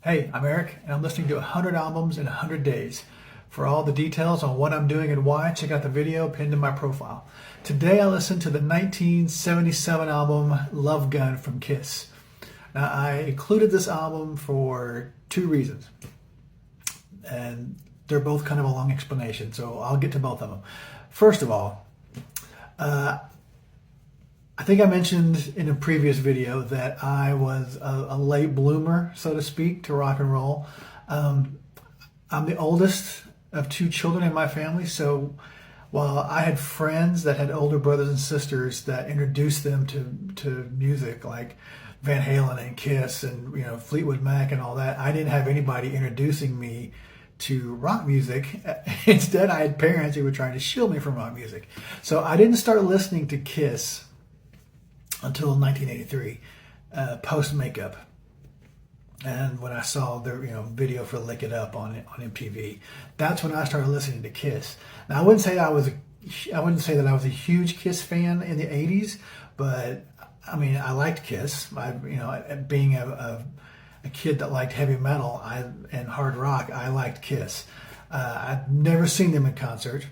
Hey, I'm Eric, and I'm listening to 100 albums in 100 days. For all the details on what I'm doing and why, check out the video pinned in my profile. Today I listened to the 1977 album Love Gun from Kiss. Now, I included this album for two reasons, and they're both kind of a long explanation, so I'll get to both of them. First of all, I think I mentioned in a previous video that I was a late bloomer, so to speak, to rock and roll. I'm the oldest of two children in my family, so while I had friends that had older brothers and sisters that introduced them to music like Van Halen and Kiss and Fleetwood Mac and all that, I didn't have anybody introducing me to rock music. Instead, I had parents who were trying to shield me from rock music. So I didn't start listening to Kiss until 1983, post makeup, and when I saw their video for "Lick It Up" on MTV, that's when I started listening to Kiss. Now I wouldn't say that I was a huge Kiss fan in the '80s, but I mean I liked Kiss. Being a kid that liked heavy metal and hard rock, I liked Kiss. I've never seen them in concert.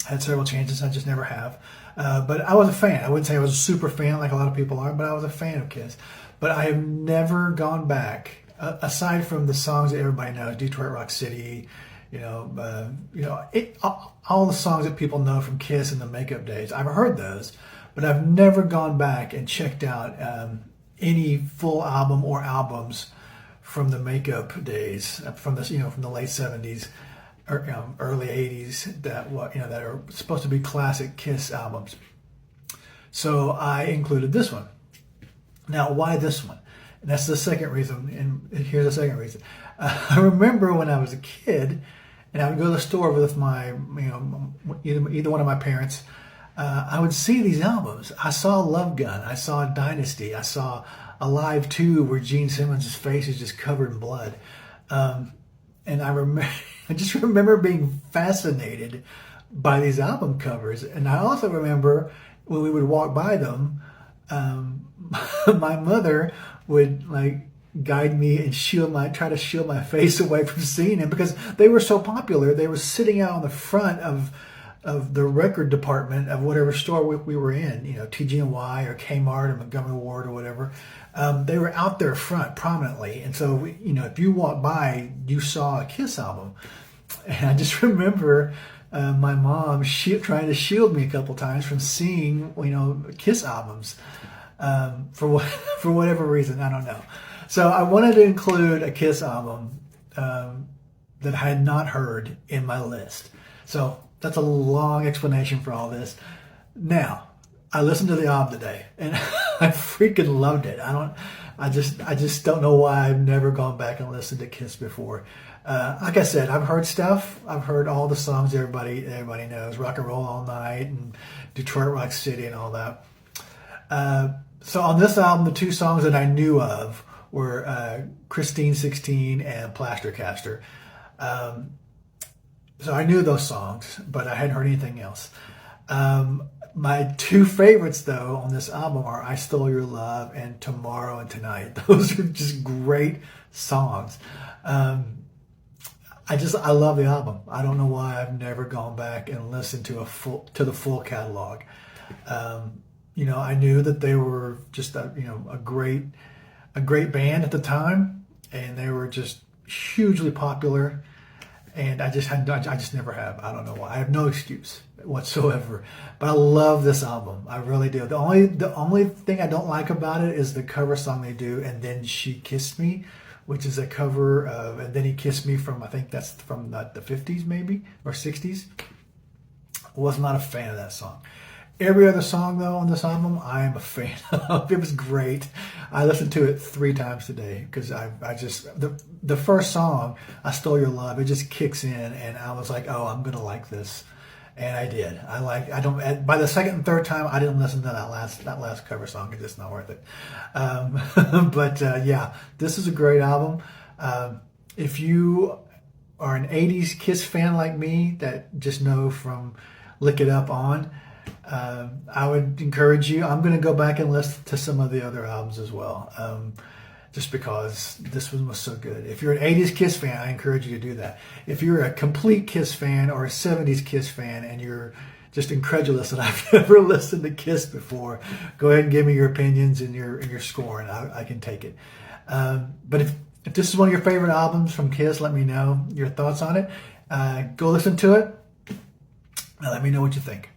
Had several chances, I just never have. But I was a fan. I wouldn't say I was a super fan like a lot of people are, but I was a fan of Kiss. But I have never gone back, aside from the songs that everybody knows, Detroit Rock City, all the songs that people know from Kiss in the makeup days. I've heard those, but I've never gone back and checked out any full album or albums from the makeup days, from the late '70s. Or, early '80s that are supposed to be classic Kiss albums. So I included this one. Now, why this one? And that's the second reason. And here's the second reason. I remember when I was a kid, and I would go to the store with my, either one of my parents. I would see these albums. I saw Love Gun. I saw Dynasty. I saw Alive 2, where Gene Simmons' face is just covered in blood. And I just remember being fascinated by these album covers. And I also remember when we would walk by them, my mother would guide me and try to shield my face away from seeing them because they were so popular. They were sitting out on the front of the record department of whatever store we were in, TG&Y or Kmart or Montgomery Ward or whatever. They were out there front prominently. And so, if you walked by, you saw a Kiss album. And I just remember my mom trying to shield me a couple times from seeing, Kiss albums for whatever reason. I don't know. So I wanted to include a Kiss album that I had not heard in my list. So that's a long explanation for all this. Now, I listened to the album today, and I freaking loved it. I just don't know why I've never gone back and listened to Kiss before. Like I said, I've heard stuff. I've heard all the songs everybody knows, Rock and Roll All Night and Detroit Rock City and all that. So on this album, the two songs that I knew of were Christine 16 and Plaster Caster. So I knew those songs, but I hadn't heard anything else. My two favorites, though, on this album are I Stole Your Love and Tomorrow and Tonight. Those are just great songs. I love the album. I don't know why I've never gone back and listened to the full catalog. I knew that they were just a great band at the time, and they were just hugely popular. And I just never have. I don't know why. I have no excuse whatsoever. But I love this album. I really do. The only thing I don't like about it is the cover song they do, And Then She Kissed Me, which is a cover of And Then He Kissed Me from, I think that's from the 50s maybe, or 60s. Was not a fan of that song. Every other song, though, on this album, I am a fan of. It was great. I listened to it 3 times today because the first song, I Stole Your Love, it just kicks in, and I was like, oh, I'm going to like this. And I did. By the second and third time, I didn't listen to that last cover song. It's just not worth it. But yeah, this is a great album. If you are an 80s Kiss fan like me that just know from Lick It Up on, I would encourage you. I'm going to go back and listen to some of the other albums as well. just because this one was so good. If you're an 80s Kiss fan, I encourage you to do that. If you're a complete Kiss fan or a 70s Kiss fan and you're just incredulous that I've never listened to Kiss before, go ahead and give me your opinions and your score, and I can take it. But if this is one of your favorite albums from Kiss, let me know your thoughts on it. Go listen to it and let me know what you think.